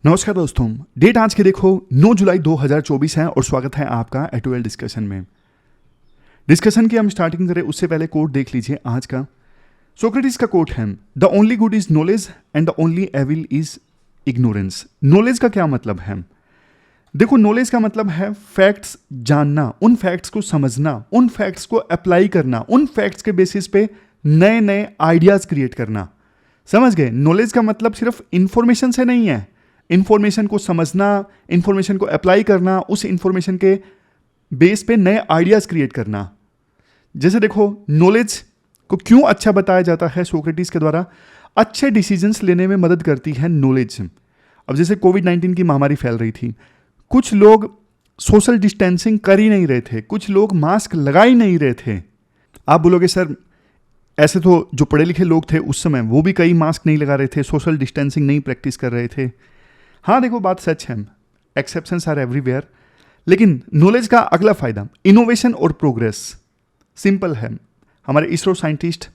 नमस्कार दोस्तों, डेट आज की देखो 9 जुलाई 2024 है और स्वागत है आपका एटोएल डिस्कशन में। डिस्कशन की हम स्टार्टिंग करें उससे पहले कोट देख लीजिए आज का। सोक्रेटिस का कोट है, the only good is knowledge and the only evil is ignorance. Knowledge का क्या मतलब है? देखो, नॉलेज का मतलब है फैक्ट्स जानना, उन फैक्ट्स को समझना, उन फैक्ट्स को अप्लाई करना, उन फैक्ट्स के बेसिस पे नए नए आइडियाज क्रिएट करना। समझ गए? नॉलेज का मतलब सिर्फ इंफॉर्मेशन से नहीं है। इंफॉर्मेशन को समझना, इंफॉर्मेशन को अप्लाई करना, उस इंफॉर्मेशन के बेस पे नए आइडियाज क्रिएट करना। जैसे देखो, नॉलेज को क्यों अच्छा बताया जाता है सोक्रेटिस के द्वारा? अच्छे डिसीजंस लेने में मदद करती है नॉलेज। अब जैसे कोविड-19 की महामारी फैल रही थी, कुछ लोग सोशल डिस्टेंसिंग कर ही नहीं रहे थे, कुछ लोग मास्क लगा ही नहीं रहे थे। आप बोलोगे सर, ऐसे तो जो पढ़े लिखे लोग थे उस समय वो भी कई मास्क नहीं लगा रहे थे, सोशल डिस्टेंसिंग नहीं प्रैक्टिस कर रहे थे। हाँ देखो, बात सच है, एक्सेप्शंस आर एवरीवेयर। लेकिन नॉलेज का अगला फायदा इनोवेशन और प्रोग्रेस। सिंपल है, हमारे इसरो साइंटिस्ट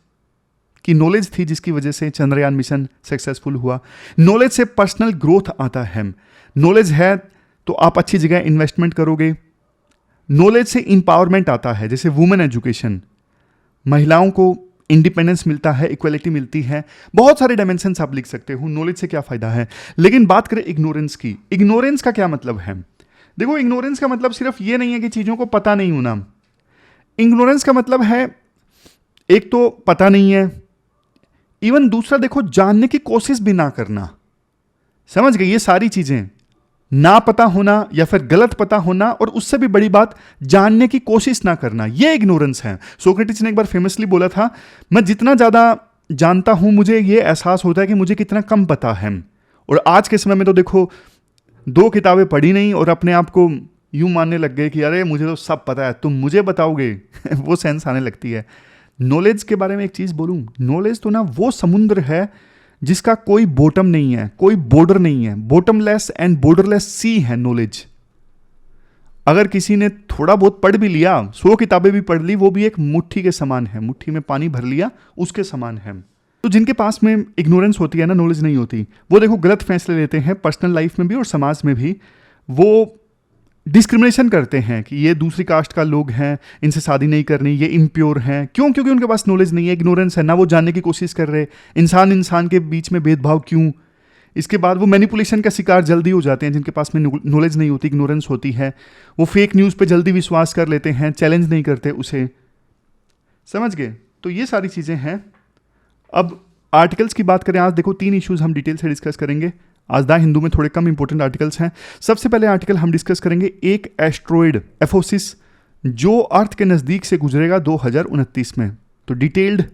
की नॉलेज थी जिसकी वजह से चंद्रयान मिशन सक्सेसफुल हुआ। नॉलेज से पर्सनल ग्रोथ आता है। नॉलेज है तो आप अच्छी जगह इन्वेस्टमेंट करोगे। नॉलेज से इंपावरमेंट आता है, जैसे वुमेन एजुकेशन, महिलाओं को इंडिपेंडेंस मिलता है, इक्वलिटी मिलती है। बहुत सारे डायमेंशंस आप लिख सकते हो नॉलेज से क्या फायदा है। लेकिन बात करें इग्नोरेंस की। इग्नोरेंस का क्या मतलब है? देखो, इग्नोरेंस का मतलब सिर्फ ये नहीं है कि चीज़ों को पता नहीं होना। इग्नोरेंस का मतलब है एक तो पता नहीं है, इवन दूसरा देखो जानने की कोशिश भी ना करना। समझ गए? ये सारी चीज़ें, ना पता होना या फिर गलत पता होना, और उससे भी बड़ी बात जानने की कोशिश ना करना, ये इग्नोरेंस है। सोक्रेटिस ने एक बार फेमसली बोला था, मैं जितना ज़्यादा जानता हूं मुझे ये एहसास होता है कि मुझे कितना कम पता है। और आज के समय में तो देखो, 2 किताबें पढ़ी नहीं और अपने आप को यूं मानने लग गए कि अरे मुझे तो सब पता है, तुम मुझे बताओगे वो सेंस आने लगती है। नॉलेज के बारे में एक चीज़ बोलूं, नॉलेज तो ना वो समुद्र है जिसका कोई बॉटम नहीं है, कोई बॉर्डर नहीं है। बॉटमलेस एंड बॉर्डरलेस सी है नॉलेज। अगर किसी ने थोड़ा बहुत पढ़ भी लिया, 100 किताबें भी पढ़ ली, वो भी एक मुट्ठी के समान है, मुट्ठी में पानी भर लिया उसके समान है। तो जिनके पास में इग्नोरेंस होती है ना, नॉलेज नहीं होती, वो देखो गलत फैसले लेते हैं पर्सनल लाइफ में भी और समाज में भी। वो डिस्क्रिमिनेशन करते हैं कि ये दूसरी कास्ट का लोग हैं, इनसे शादी नहीं करनी, ये इम्प्योर हैं। क्यों? क्योंकि उनके पास नॉलेज नहीं है, इग्नोरेंस है ना। वो जानने की कोशिश कर रहे इंसान इंसान के बीच में भेदभाव क्यों। इसके बाद वो मैनिपुलेशन का शिकार जल्दी हो जाते हैं जिनके पास में नॉलेज नहीं होती, इग्नोरेंस होती है। वो फेक न्यूज़ पे जल्दी विश्वास कर लेते हैं, चैलेंज नहीं करते उसे। समझ गए? तो ये सारी चीज़ें हैं। अब आर्टिकल्स की बात करें, आज देखो 3 इश्यूज हम डिटेल से डिस्कस करेंगे। आज द हिंदू में थोड़े कम इंपॉर्टेंट आर्टिकल्स हैं। सबसे पहले आर्टिकल हम डिस्कस करेंगे एक एस्ट्रॉइड एफोसिस जो अर्थ के नज़दीक से गुजरेगा 2029 में। तो डिटेल्ड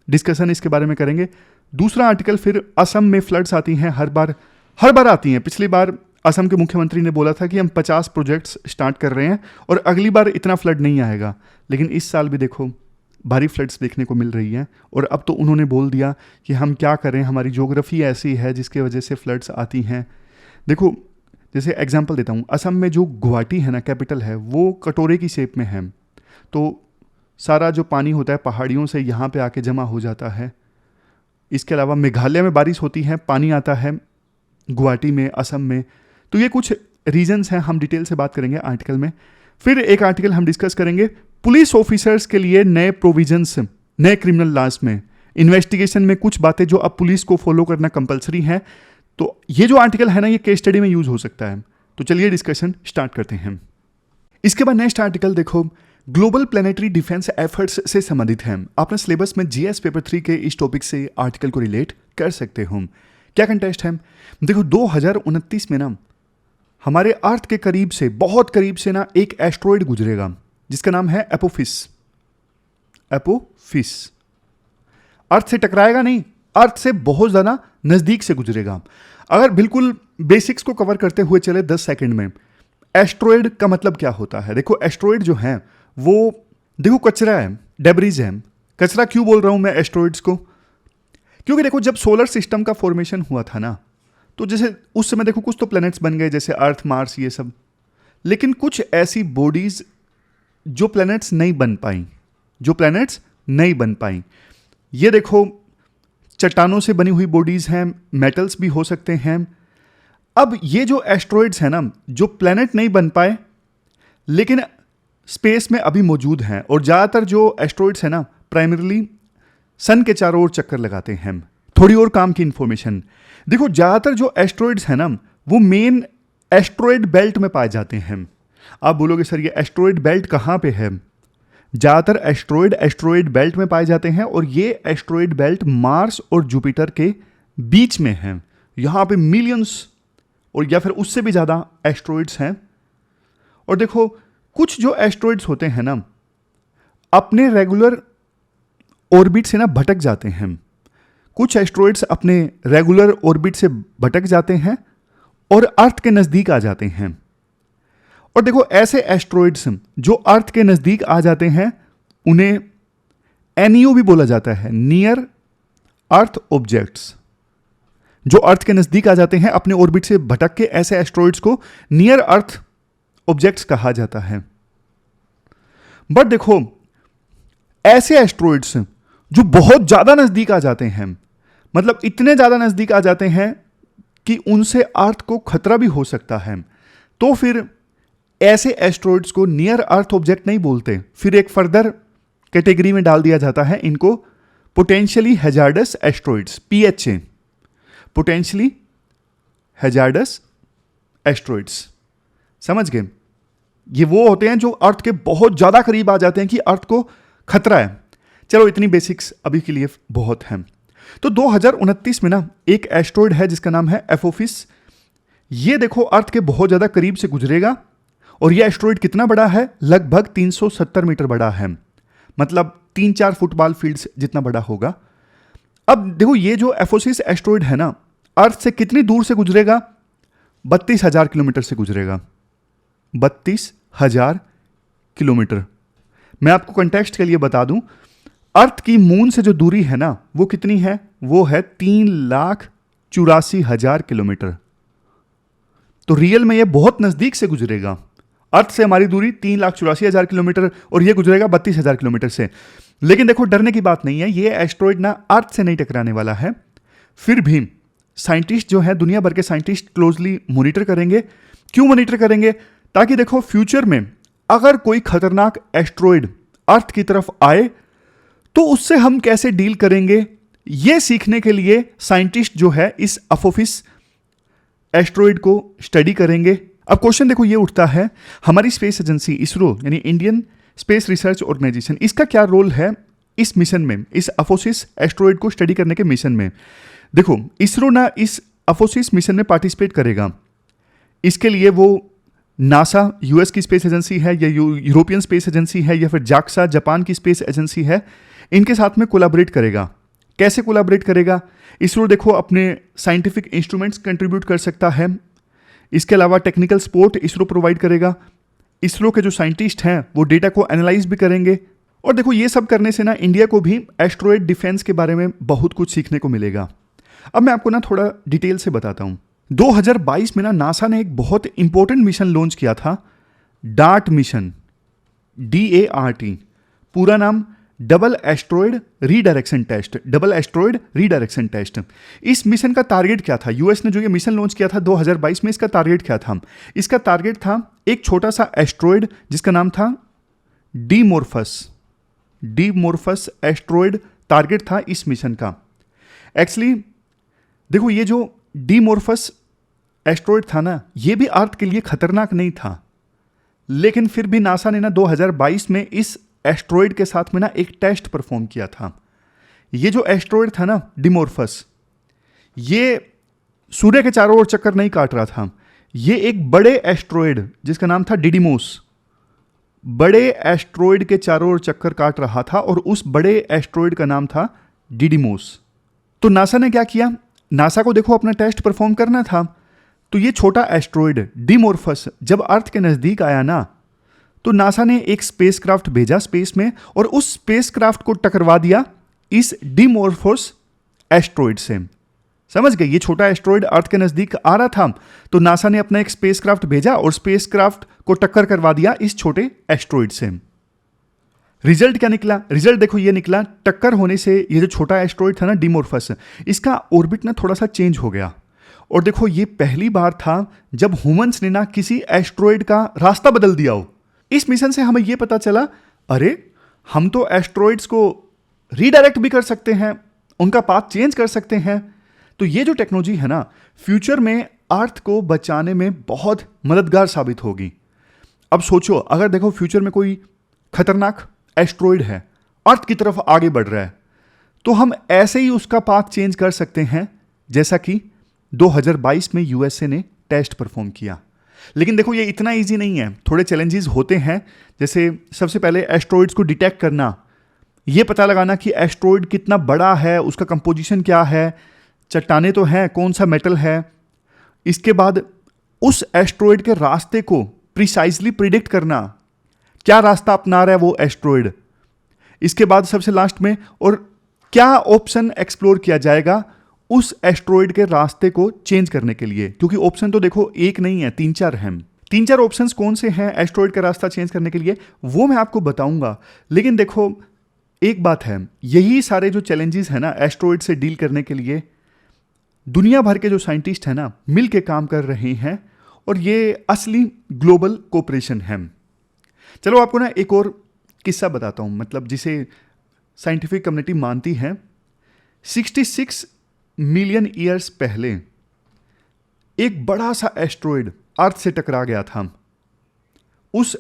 डिस्कशन इसके बारे में करेंगे। दूसरा आर्टिकल फिर असम में फ्लड्स आती हैं, हर बार आती हैं। पिछली बार असम के मुख्यमंत्री ने बोला था कि हम 50 प्रोजेक्ट्स स्टार्ट कर रहे हैं और अगली बार इतना फ्लड नहीं आएगा। लेकिन इस साल भी देखो भारी फ्लड्स देखने को मिल रही हैं। और अब तो उन्होंने बोल दिया कि हम क्या करें, हमारी ज्योग्राफी ऐसी है जिसके वजह से फ्लड्स आती हैं। देखो, जैसे एग्जांपल देता हूँ, असम में जो गुवाहाटी है ना, कैपिटल है, वो कटोरे की शेप में है। तो सारा जो पानी होता है पहाड़ियों से यहाँ पे आके जमा हो जाता है। इसके अलावा मेघालय में बारिश होती है, पानी आता है गुवाहाटी में, असम में। तो ये कुछ रीजन्स हैं, हम डिटेल से बात करेंगे आर्टिकल में। फिर एक आर्टिकल हम डिस्कस करेंगे पुलिस ऑफिसर्स के लिए नए प्रोविजंस, नए क्रिमिनल लॉज में, इन्वेस्टिगेशन में कुछ बातें जो अब पुलिस को फॉलो करना कंपलसरी है। तो ये जो आर्टिकल है ना, ये केस स्टडी में यूज हो सकता है। तो चलिए डिस्कशन स्टार्ट करते हैं। इसके बाद नेक्स्ट आर्टिकल देखो, ग्लोबल प्लानिटरी डिफेंस एफर्ट्स से संबंधित है। अपने सिलेबस में जीएस पेपर 3 के इस टॉपिक से आर्टिकल को रिलेट कर सकते हो। क्या कंटेस्ट है? देखो, 2029 में ना हमारे अर्थ के करीब से, बहुत करीब से ना, एक एस्ट्रॉइड गुजरेगा जिसका नाम है एपोफिस। एपोफिस अर्थ से टकराएगा नहीं, अर्थ से बहुत ज़्यादा नज़दीक से गुजरेगा। अगर बिल्कुल बेसिक्स को कवर करते हुए चले 10 सेकंड में, एस्ट्रॉइड का मतलब क्या होता है? देखो, एस्ट्रॉइड जो है वो देखो कचरा है, डेब्रीज है। कचरा क्यों बोल रहा हूँ मैं एस्ट्रॉइड्स को? क्योंकि देखो, जब सोलर सिस्टम का फॉर्मेशन हुआ था ना, तो जैसे उस समय देखो कुछ तो प्लैनेट्स बन गए, जैसे अर्थ, मार्स, ये सब। लेकिन कुछ ऐसी बॉडीज जो प्लैनेट्स नहीं बन पाई, ये देखो चट्टानों से बनी हुई बॉडीज हैं, मेटल्स भी हो सकते हैं, अब ये जो एस्ट्रॉइड्स हैं ना, जो प्लेनेट नहीं बन पाए लेकिन स्पेस में अभी मौजूद हैं, और ज़्यादातर जो एस्ट्रॉइड्स हैं ना प्राइमरीली सन के चारों ओर चक्कर लगाते हैं। थोड़ी और काम की इंफॉर्मेशन देखो, ज़्यादातर जो एस्ट्रॉइड्स हैं ना वो मेन एस्ट्रॉइड बेल्ट में पाए जाते हैं। आप बोलोगे सर ये एस्ट्रॉइड बेल्ट कहाँ पे है? ज़्यादातर एस्ट्रॉइड बेल्ट में पाए जाते हैं, और ये एस्ट्रॉइड बेल्ट मार्स और जुपिटर के बीच में है। यहाँ पे मिलियंस और या फिर उससे भी ज़्यादा एस्ट्रॉइड्स हैं। और देखो कुछ जो एस्ट्रॉइड्स होते हैं ना अपने रेगुलर ऑर्बिट से ना भटक जाते हैं। कुछ एस्ट्रॉइड्स अपने रेगुलर ऑर्बिट से भटक जाते हैं और अर्थ के नज़दीक आ जाते हैं। और देखो ऐसे एस्ट्रॉइड्स जो अर्थ के नज़दीक आ जाते हैं उन्हें एनईओ भी बोला जाता है, नियर अर्थ ऑब्जेक्ट्स। जो अर्थ के नज़दीक आ जाते हैं अपने ऑर्बिट से भटक के, ऐसे एस्ट्रॉइड्स को नियर अर्थ ऑब्जेक्ट्स कहा जाता है। बट देखो ऐसे एस्ट्रॉइड्स जो बहुत ज़्यादा नज़दीक आ जाते हैं, मतलब इतने ज़्यादा नज़दीक आ जाते हैं कि उनसे अर्थ को खतरा भी हो सकता है, तो फिर ऐसे एस्ट्रॉइड्स को नियर अर्थ ऑब्जेक्ट नहीं बोलते, फिर एक फर्दर कैटेगरी में डाल दिया जाता है इनको potentially hazards asteroids, PHA, potentially hazards asteroids. समझ गए? ये वो होते हैं जो अर्थ के बहुत ज़्यादा करीब आ जाते हैं कि अर्थ को खतरा है। चलो इतनी बेसिक्स अभी के लिए बहुत हैं। तो 2029 में ना एक एस्ट्रॉइड है जिसका नाम है एपोफिस। ये देखो अर्थ के बहुत ज़्यादा करीब से गुजरेगा, और ये एस्ट्रॉइड कितना बड़ा है? लगभग 370 मीटर बड़ा है, मतलब 3-4 फुटबॉल फील्ड्स जितना बड़ा होगा। अब देखो ये जो एपोफिस एस्ट्रॉइड है ना अर्थ से कितनी दूर से गुजरेगा? 32,000 किलोमीटर से गुजरेगा। 32,000 किलोमीटर। मैं आपको कंटेक्स्ट के लिए बता दूं, अर्थ की मून से जो दूरी है ना वो कितनी है? वो है 3,84,000 किलोमीटर। तो रियल में ये बहुत नजदीक से गुजरेगा। अर्थ से हमारी दूरी 3,84,000 किलोमीटर और ये गुजरेगा 32,000 किलोमीटर से। लेकिन देखो डरने की बात नहीं है, ये एस्ट्रॉइड ना अर्थ से नहीं टकराने वाला है। फिर भी साइंटिस्ट जो है, दुनिया भर के साइंटिस्ट क्लोजली मॉनिटर करेंगे। क्यों मॉनिटर करेंगे? ताकि देखो फ्यूचर में अगर कोई खतरनाक एस्ट्रॉइड अर्थ की तरफ आए तो उससे हम कैसे डील करेंगे, ये सीखने के लिए साइंटिस्ट जो है इस अपोफिस एस्ट्रॉइड को स्टडी करेंगे। अब क्वेश्चन देखो ये उठता है, हमारी स्पेस एजेंसी इसरो यानी इंडियन स्पेस रिसर्च ऑर्गेनाइजेशन, इसका क्या रोल है इस मिशन में, इस अपोफिस एस्ट्रॉइड को स्टडी करने के मिशन में? देखो इसरो ना इस अपोफिस मिशन में पार्टिसिपेट करेगा। इसके लिए वो नासा यूएस की स्पेस एजेंसी है, या यूरोपियन स्पेस एजेंसी है, या फिर जाक्सा जापान की स्पेस एजेंसी है, इनके साथ में कोलैबोरेट करेगा। कैसे कोलैबोरेट करेगा? इसरो देखो अपने साइंटिफिक इंस्ट्रूमेंट्स कंट्रीब्यूट कर सकता है। इसके अलावा टेक्निकल सपोर्ट इसरो प्रोवाइड करेगा। इसरो के जो साइंटिस्ट हैं वो डेटा को एनालाइज भी करेंगे। और देखो ये सब करने से ना इंडिया को भी एस्ट्रॉइड डिफेंस के बारे में बहुत कुछ सीखने को मिलेगा। अब मैं आपको ना थोड़ा डिटेल से बताता हूँ। 2022 में ना नासा ने एक बहुत इंपॉर्टेंट मिशन लॉन्च किया था, डार्ट मिशन, DART, पूरा नाम double asteroid redirection test, double asteroid redirection test. इस मिशन का टारगेट क्या था? यूएस ने जो ये मिशन लॉन्च किया था 2022 में, इसका टारगेट क्या था? इसका टारगेट था एक छोटा सा एस्ट्रॉइड जिसका नाम था डीमोर्फस एस्ट्रॉइड टारगेट था इस मिशन का। एक्चुअली देखो ये जो डीमोर्फस एस्ट्रॉइड था ना ये भी अर्थ के लिए खतरनाक नहीं था, लेकिन फिर भी नासा ने ना 2022 में इस एस्ट्रॉइड के साथ में ना एक टेस्ट परफॉर्म किया था। ये जो एस्ट्रॉइड था ना डिमोर्फस, ये सूर्य के चारों ओर चक्कर नहीं काट रहा था। ये एक बड़े एस्ट्रॉइड जिसका नाम था डिडिमोस, बड़े एस्ट्रॉइड के चारों ओर चक्कर काट रहा था, और उस बड़े एस्ट्रॉइड का नाम था डिडिमोस। तो नासा ने क्या किया? नासा को देखो अपना टेस्ट परफॉर्म करना था, तो ये छोटा एस्ट्रॉइड डिमोर्फस जब अर्थ के नज़दीक आया ना तो नासा ने एक स्पेसक्राफ्ट भेजा स्पेस में, और उस स्पेसक्राफ्ट को टकरवा दिया इस डिमोर्फस एस्ट्रॉइड से। समझ गए? ये छोटा एस्ट्रॉइड अर्थ के नज़दीक आ रहा था, तो नासा ने अपना एक स्पेसक्राफ्ट भेजा और स्पेसक्राफ्ट को टक्कर करवा दिया इस छोटे एस्ट्रॉइड से। रिजल्ट क्या निकला? रिजल्ट देखो ये निकला, टक्कर होने से ये जो छोटा एस्ट्रॉइड था ना डिमोर्फस, इसका ऑर्बिट ना थोड़ा सा चेंज हो गया, और देखो ये पहली बार था जब ह्यूमंस ने ना किसी एस्ट्रॉयड का रास्ता बदल दिया हो। इस मिशन से हमें यह पता चला, अरे हम तो एस्ट्रॉयड्स को रीडायरेक्ट भी कर सकते हैं, उनका पाथ चेंज कर सकते हैं। तो ये जो टेक्नोलॉजी है ना, फ्यूचर में अर्थ को बचाने में बहुत मददगार साबित होगी। अब सोचो, अगर देखो फ्यूचर में कोई खतरनाक एस्ट्रॉयड है, अर्थ की तरफ आगे बढ़ रहा है, तो हम ऐसे ही उसका पाथ चेंज कर सकते हैं, जैसा कि 2022 में यूएसए ने टेस्ट परफॉर्म किया। लेकिन देखो ये इतना इजी नहीं है, थोड़े चैलेंजेस होते हैं। जैसे सबसे पहले एस्ट्रॉयड्स को डिटेक्ट करना, ये पता लगाना कि एस्ट्रॉयड कितना बड़ा है, उसका कंपोजिशन क्या है, चट्टाने तो हैं, कौन सा मेटल है। इसके बाद उस एस्ट्रॉयड के रास्ते को प्रिसाइजली प्रिडिक्ट करना, क्या रास्ता अपना रहा है वो एस्ट्रॉयड। इसके बाद सबसे लास्ट में, और क्या ऑप्शन एक्सप्लोर किया जाएगा उस एस्ट्रॉयड के रास्ते को चेंज करने के लिए, क्योंकि ऑप्शन तो देखो एक नहीं है, 3-4 हैं। 3-4 ऑप्शंस कौन से हैं एस्ट्रॉयड का रास्ता चेंज करने के लिए, वो मैं आपको बताऊंगा। लेकिन देखो एक बात है, यही सारे जो चैलेंजेस हैं ना एस्ट्रॉयड से डील करने के लिए, दुनिया भर के जो साइंटिस्ट हैं ना मिल के काम कर रहे हैं, और ये असली ग्लोबल कोऑपरेशन है। चलो आपको ना एक और किस्सा बताता हूं, मतलब जिसे साइंटिफिक कम्युनिटी मानती है। 66 मिलियन ईयर्स पहले एक बड़ा सा एस्ट्रॉयड अर्थ से टकरा गया था। उस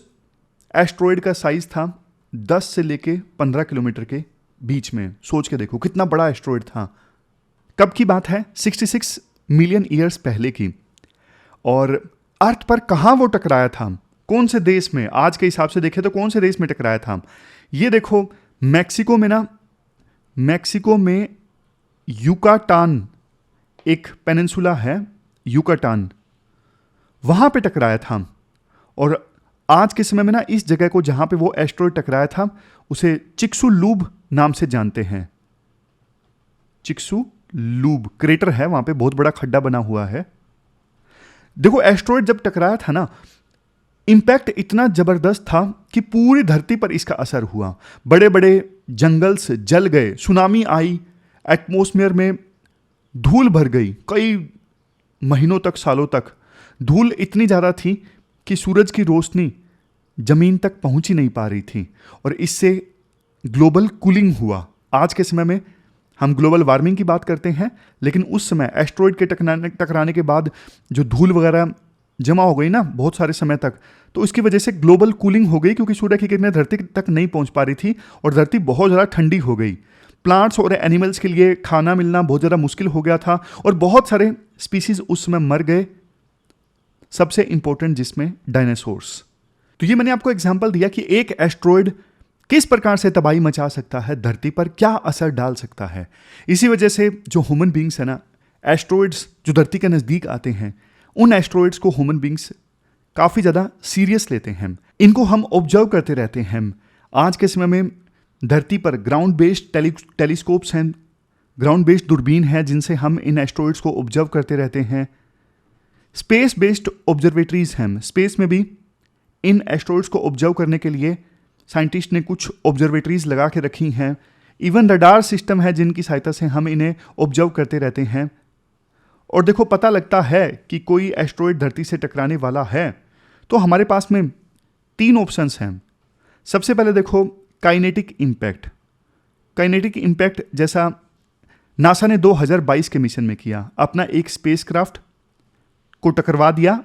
एस्ट्रॉयड का साइज था 10 से लेके 15 किलोमीटर के बीच में। सोच के देखो कितना बड़ा एस्ट्रॉयड था। कब की बात है? 66 मिलियन ईयर्स पहले की। और अर्थ पर कहां वो टकराया था, कौन से देश में, आज के हिसाब से देखें तो कौन से देश में टकराया था? ये देखो मैक्सिको में ना, मैक्सिको में युकाटान एक पेनिनसुला है, युकाटान, वहां पे टकराया था। और आज के समय में ना इस जगह को जहां पे वो एस्ट्रॉयड टकराया था उसे चिक्सुलूब नाम से जानते हैं। चिक्सुलूब क्रेटर है, वहां पे बहुत बड़ा खड्डा बना हुआ है। देखो एस्ट्रॉयड जब टकराया था ना, इंपैक्ट इतना जबरदस्त था कि पूरी धरती पर इसका असर हुआ। बड़े बड़े जंगल्स जल गए, सुनामी आई, एटमॉस्फेयर में धूल भर गई। कई महीनों तक, सालों तक धूल इतनी ज़्यादा थी कि सूरज की रोशनी जमीन तक पहुंच ही नहीं पा रही थी, और इससे ग्लोबल कूलिंग हुआ। आज के समय में हम ग्लोबल वार्मिंग की बात करते हैं, लेकिन उस समय एस्ट्रॉयड के टकराने के बाद जो धूल वगैरह जमा हो गई ना बहुत सारे समय तक, तो इसकी वजह से ग्लोबल कूलिंग हो गई, क्योंकि सूर्य की किरणें धरती तक नहीं पहुंच पा रही थी और धरती बहुत ज़्यादा ठंडी हो गई। प्लांट्स और एनिमल्स के लिए खाना मिलना बहुत ज़्यादा मुश्किल हो गया था, और बहुत सारे स्पीसीज उस समय मर गए, सबसे इंपॉर्टेंट जिसमें डायनासोर्स। तो ये मैंने आपको एग्जाम्पल दिया कि एक एस्ट्रॉयड किस प्रकार से तबाही मचा सकता है, धरती पर क्या असर डाल सकता है। इसी वजह से जो ह्यूमन बींग्स है ना, एस्ट्रॉयड्स जो धरती के नज़दीक आते हैं, उन एस्ट्रॉयड्स को ह्यूमन बींग्स काफ़ी ज़्यादा सीरियस लेते हैं। इनको हम ऑब्जर्व करते रहते हैं। आज के समय में धरती पर ग्राउंड बेस्ड टेलीस्कोप्स हैं, ग्राउंड बेस्ड दूरबीन है, जिनसे हम इन एस्ट्रॉयड्स को ऑब्जर्व करते रहते हैं। स्पेस बेस्ड ऑब्जर्वेटरीज हैं, स्पेस में भी इन एस्ट्रॉयड्स को ऑब्जर्व करने के लिए साइंटिस्ट ने कुछ ऑब्जर्वेटरीज लगा के रखी हैं। इवन रडार सिस्टम है जिनकी सहायता से हम इन्हें ऑब्जर्व करते रहते हैं। और देखो पता लगता है कि कोई एस्ट्रॉयड धरती से टकराने वाला है, तो हमारे पास में 3 ऑप्शंस हैं। सबसे पहले देखो काइनेटिक इम्पैक्ट। काइनेटिक इम्पैक्ट जैसा नासा ने 2022 के मिशन में किया, अपना एक स्पेसक्राफ्ट को टकरवा दिया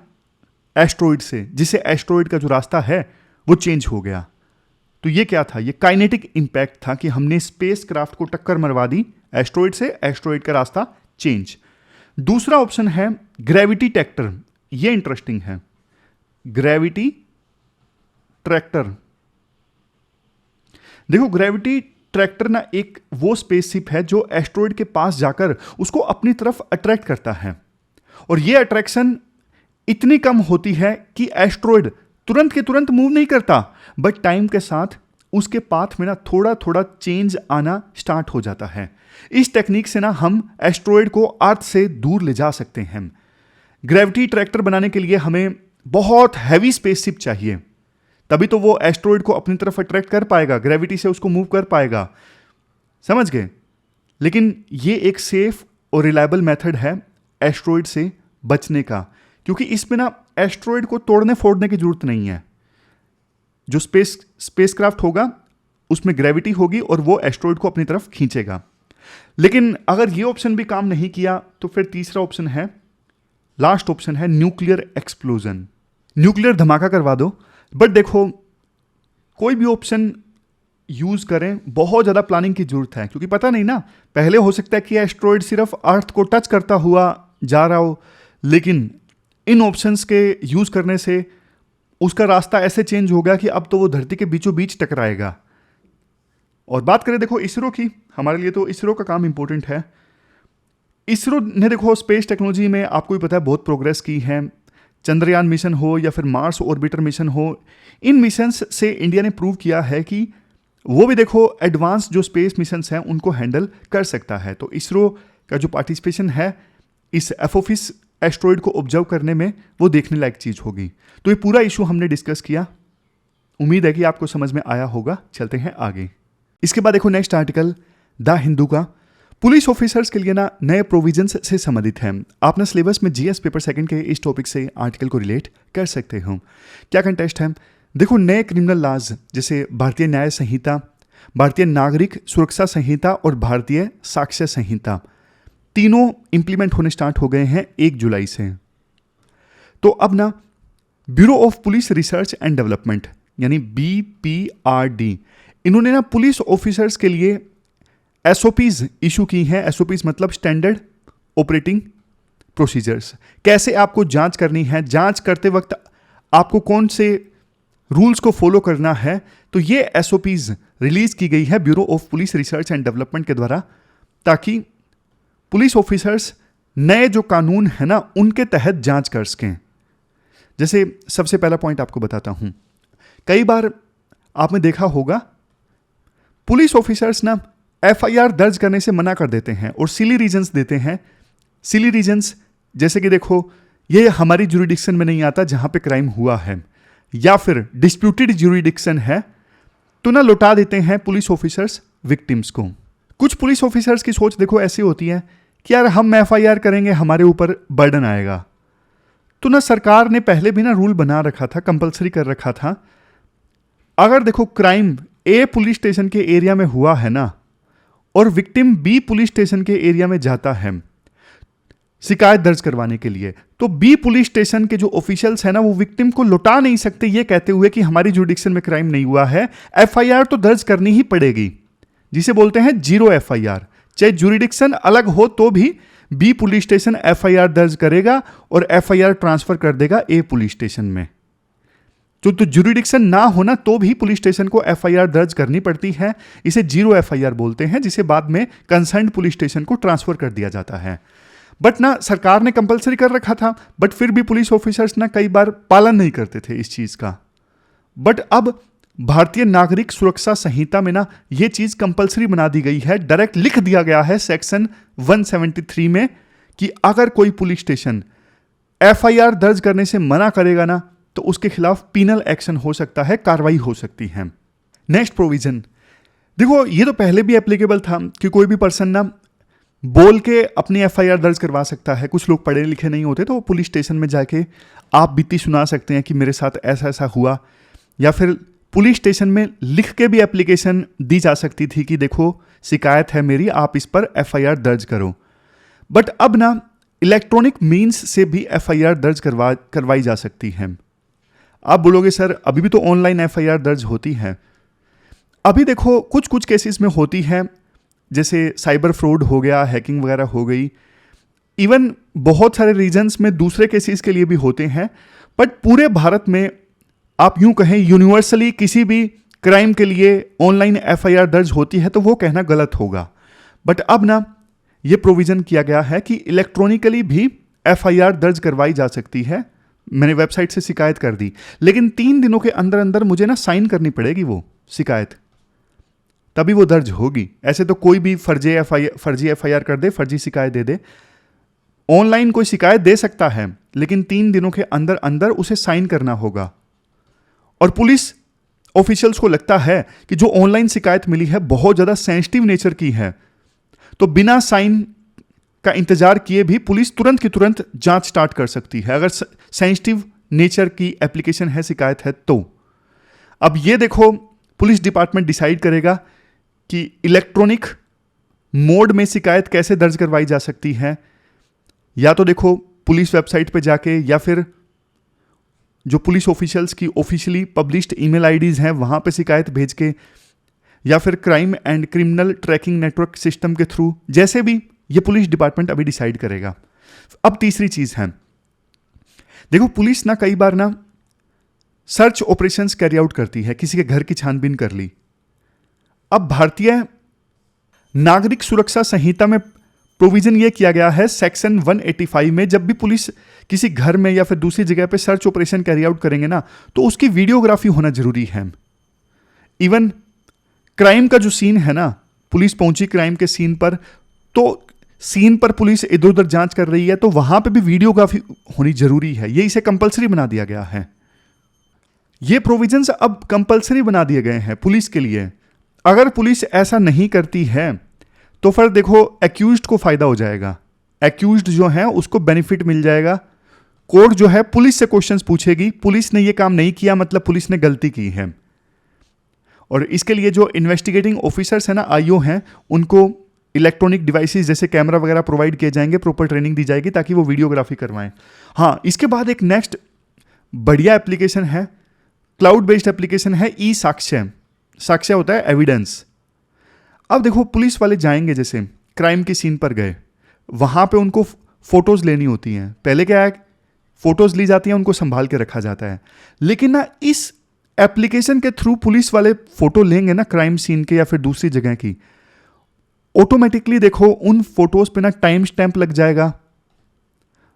एस्ट्रॉयड से, जिससे एस्ट्रॉयड का जो रास्ता है वो चेंज हो गया। तो ये क्या था? ये काइनेटिक इम्पैक्ट था कि हमने स्पेसक्राफ्ट को टक्कर मरवा दी एस्ट्रॉयड से, एस्ट्रॉयड का रास्ता चेंज। दूसरा ऑप्शन है ग्रेविटी ट्रैक्टर। ये इंटरेस्टिंग है, ग्रेविटी ट्रैक्टर। देखो ग्रेविटी ट्रैक्टर ना एक वो स्पेसशिप है जो एस्ट्रॉयड के पास जाकर उसको अपनी तरफ अट्रैक्ट करता है, और ये अट्रैक्शन इतनी कम होती है कि एस्ट्रॉयड तुरंत के तुरंत मूव नहीं करता, बट टाइम के साथ उसके पाथ में ना थोड़ा थोड़ा चेंज आना स्टार्ट हो जाता है। इस टेक्निक से ना हम एस्ट्रॉयड को अर्थ से दूर ले जा सकते हैं। ग्रेविटी ट्रैक्टर बनाने के लिए हमें बहुत हैवी स्पेसशिप चाहिए, तभी तो वो एस्ट्रॉयड को अपनी तरफ अट्रैक्ट कर पाएगा, ग्रेविटी से उसको मूव कर पाएगा। समझ गए? लेकिन ये एक सेफ और रिलायबल मेथड है एस्ट्रॉइड से बचने का, क्योंकि इसमें ना एस्ट्रॉइड को तोड़ने फोड़ने की जरूरत नहीं है। जो स्पेसक्राफ्ट होगा उसमें ग्रेविटी होगी और वो एस्ट्रॉइड को अपनी तरफ खींचेगा। लेकिन अगर ये ऑप्शन भी काम नहीं किया तो फिर तीसरा ऑप्शन है, लास्ट ऑप्शन है न्यूक्लियर एक्सप्लोजन। न्यूक्लियर धमाका करवा दो। बट देखो, कोई भी ऑप्शन यूज करें बहुत ज़्यादा प्लानिंग की जरूरत है, क्योंकि पता नहीं ना, पहले हो सकता है कि एस्ट्रॉइड सिर्फ अर्थ को टच करता हुआ जा रहा हो, लेकिन इन ऑप्शंस के यूज करने से उसका रास्ता ऐसे चेंज हो गया कि अब तो वो धरती के बीचों बीच टकराएगा। और बात करें देखो इसरो की, हमारे लिए तो इसरो का काम इंपॉर्टेंट है। इसरो ने देखो स्पेस टेक्नोलॉजी में आपको भी पता है बहुत प्रोग्रेस की है। चंद्रयान मिशन हो या फिर मार्स ऑर्बिटर मिशन हो, इन मिशंस से इंडिया ने प्रूव किया है कि वो भी देखो एडवांस जो स्पेस मिशंस हैं उनको हैंडल कर सकता है। तो इसरो का जो पार्टिसिपेशन है इस एफओफिस एस्ट्रॉइड को ऑब्जर्व करने में, वो देखने लायक चीज़ होगी। तो ये पूरा इशू हमने डिस्कस किया, उम्मीद है कि आपको समझ में आया होगा। चलते हैं आगे। इसके बाद देखो नेक्स्ट आर्टिकल द हिंदू का, पुलिस ऑफिसर्स के लिए ना नए प्रोविजंस से संबंधित है। आप ना सिलेबस में जीएस पेपर सेकंड के इस टॉपिक से आर्टिकल को रिलेट कर सकते हो। क्या कंटेस्ट है देखो, नए क्रिमिनल लॉज जैसे भारतीय न्याय संहिता, भारतीय नागरिक सुरक्षा संहिता और भारतीय साक्ष्य संहिता, तीनों इंप्लीमेंट होने स्टार्ट हो गए हैं 1 जुलाई से। तो अब ना bureau of police research and development यानी BPRD, इन्होंने ना पुलिस ऑफिसर्स के लिए एसओपीज इशू की हैं। एसओपीज मतलब स्टैंडर्ड ऑपरेटिंग प्रोसीजर्स, कैसे आपको जांच करनी है, जांच करते वक्त आपको कौन से रूल्स को फॉलो करना है। तो ये एसओपीज रिलीज की गई है bureau of police research and development के द्वारा, ताकि पुलिस ऑफिसर्स नए जो कानून है ना उनके तहत जांच कर सकें। जैसे सबसे पहला पॉइंट आपको बताता हूं, कई बार आपने देखा होगा पुलिस ऑफिसर्स ना एफआईआर दर्ज करने से मना कर देते हैं और सिली रीजंस देते हैं। सिली रीजंस जैसे कि देखो, ये हमारी ज्यूरिडिक्शन में नहीं आता जहां पे क्राइम हुआ है, या फिर डिस्प्यूटेड ज्यूरिडिक्शन है, तो ना लौटा देते हैं पुलिस ऑफिसर्स विक्टिम्स को। कुछ पुलिस ऑफिसर्स की सोच देखो ऐसी होती है कि यार हम एफआईआर करेंगे, हमारे ऊपर बर्डन आएगा। तो ना सरकार ने पहले भी ना रूल बना रखा था, कंपलसरी कर रखा था, अगर देखो क्राइम ए पुलिस स्टेशन के एरिया में हुआ है ना और विक्टिम बी पुलिस स्टेशन के एरिया में जाता है शिकायत दर्ज करवाने के लिए, तो बी पुलिस स्टेशन के जो ऑफिशियल्स है ना वो विक्टिम को लौटा नहीं सकते ये कहते हुए कि हमारी जुडिक्शन में क्राइम नहीं हुआ है, एफआईआर तो दर्ज करनी ही पड़ेगी, जिसे बोलते हैं जीरो एफआईआर। चाहे जुडिक्शन अलग हो तो भी बी पुलिस स्टेशन एफआईआर दर्ज करेगा और एफआईआर ट्रांसफर कर देगा ए पुलिस स्टेशन में। तो जुरिडिक्शन ना होना तो भी पुलिस स्टेशन को एफआईआर दर्ज करनी पड़ती है, इसे जीरो एफआईआर बोलते हैं, जिसे बाद में कंसर्न्ड पुलिस स्टेशन को ट्रांसफर कर दिया जाता है। बट ना सरकार ने कंपलसरी कर रखा था, बट फिर भी पुलिस ऑफिसर्स ना कई बार पालन नहीं करते थे इस चीज का। बट अब भारतीय नागरिक सुरक्षा संहिता में ना ये चीज कंपलसरी बना दी गई है, डायरेक्ट लिख दिया गया है सेक्शन 173 में कि अगर कोई पुलिस स्टेशन एफआईआर दर्ज करने से मना करेगा ना तो उसके खिलाफ पीनल एक्शन हो सकता है, कार्रवाई हो सकती है। नेक्स्ट प्रोविजन देखो, ये तो पहले भी एप्लीकेबल था कि कोई भी पर्सन ना बोल के अपनी एफआईआर दर्ज करवा सकता है। कुछ लोग पढ़े लिखे नहीं होते तो वो पुलिस स्टेशन में जाके आप बीती सुना सकते हैं कि मेरे साथ ऐसा ऐसा हुआ, या फिर पुलिस स्टेशन में लिख के भी एप्लीकेशन दी जा सकती थी कि देखो शिकायत है मेरी, आप इस पर एफआईआर दर्ज करो। बट अब ना इलेक्ट्रॉनिक मीन्स से भी एफआईआर दर्ज करवाई जा सकती है। आप बोलोगे सर अभी भी तो ऑनलाइन एफआईआर दर्ज होती है। अभी देखो कुछ कुछ केसेस में होती है, जैसे साइबर फ्रॉड हो गया, हैकिंग वगैरह हो गई, इवन बहुत सारे रीजन्स में दूसरे केसेस के लिए भी होते हैं। बट पूरे भारत में आप यूं कहें यूनिवर्सली किसी भी क्राइम के लिए ऑनलाइन एफआईआर दर्ज होती है तो वो कहना गलत होगा। बट अब ना ये प्रोविजन किया गया है कि इलेक्ट्रॉनिकली भी एफआईआर दर्ज करवाई जा सकती है। मैंने वेबसाइट से शिकायत कर दी, लेकिन 3 दिनों के अंदर अंदर मुझे ना साइन करनी पड़ेगी वो शिकायत, तभी वो दर्ज होगी। ऐसे तो कोई भी फर्जी एफआईआर कर दे, फर्जी शिकायत दे दे। ऑनलाइन कोई शिकायत दे सकता है, लेकिन 3 दिनों के अंदर अंदर उसे साइन करना होगा। और पुलिस ऑफिशियल्स को लगता है कि जो ऑनलाइन शिकायत मिली है बहुत ज्यादा सेंसिटिव नेचर की है, तो बिना साइन का इंतजार किए भी पुलिस तुरंत की तुरंत जांच स्टार्ट कर सकती है अगर सेंसिटिव नेचर की एप्लीकेशन है, शिकायत है तो। अब ये देखो, पुलिस डिपार्टमेंट डिसाइड करेगा कि इलेक्ट्रॉनिक मोड में शिकायत कैसे दर्ज करवाई जा सकती है। या तो देखो पुलिस वेबसाइट पे जाके, या फिर जो पुलिस ऑफिशियल्स की ऑफिशियली पब्लिश्ड ईमेल आईडीज हैं वहां पे शिकायत भेज के, या फिर crime and criminal tracking network system के थ्रू, जैसे भी ये पुलिस डिपार्टमेंट अभी डिसाइड करेगा। अब तीसरी चीज है, देखो पुलिस ना कई बार ना सर्च ऑपरेशंस कैरी आउट करती है, किसी के घर की छानबीन कर ली। अब भारतीय नागरिक सुरक्षा संहिता में प्रोविजन यह किया गया है सेक्शन 185 में, जब भी पुलिस किसी घर में या फिर दूसरी जगह पे सर्च ऑपरेशन कैरी आउट करेंगे ना, तो उसकी वीडियोग्राफी होना जरूरी है। इवन क्राइम का जो सीन है ना, पुलिस पहुंची क्राइम के सीन पर, तो सीन पर पुलिस इधर उधर जांच कर रही है, तो वहां पे भी वीडियोग्राफी होनी जरूरी है। ये इसे कंपलसरी बना दिया गया है। ये प्रोविजंस अब कंपलसरी बना दिए गए हैं पुलिस के लिए। अगर पुलिस ऐसा नहीं करती है तो फिर देखो एक्यूज्ड को फायदा हो जाएगा, एक्यूज्ड जो है उसको बेनिफिट मिल जाएगा। कोर्ट जो है पुलिस से क्वेश्चंस पूछेगी, पुलिस ने ये काम नहीं किया मतलब पुलिस ने गलती की है। और इसके लिए जो इन्वेस्टिगेटिंग ऑफिसर्स हैं ना, आईओ हैं, उनको इलेक्ट्रॉनिक डिवाइसेस जैसे कैमरा वगैरह प्रोवाइड किए जाएंगे, प्रॉपर ट्रेनिंग दी जाएगी ताकि वो वीडियोग्राफी करवाएं। हाँ, इसके बाद एक नेक्स्ट बढ़िया एप्लीकेशन है, क्लाउड बेस्ड एप्लीकेशन है ई साक्ष्य। साक्ष्य होता है एविडेंस। अब देखो पुलिस वाले जाएंगे, जैसे क्राइम के सीन पर गए, वहां पे उनको फोटोज लेनी होती हैं। पहले क्या है, फोटोज ली जाती हैं, उनको संभाल के रखा जाता है। लेकिन ना इस एप्लीकेशन के थ्रू पुलिस वाले फोटो लेंगे ना क्राइम सीन के या फिर दूसरी जगह की, ऑटोमेटिकली देखो उन फोटोज पे ना टाइम स्टैंप लग जाएगा,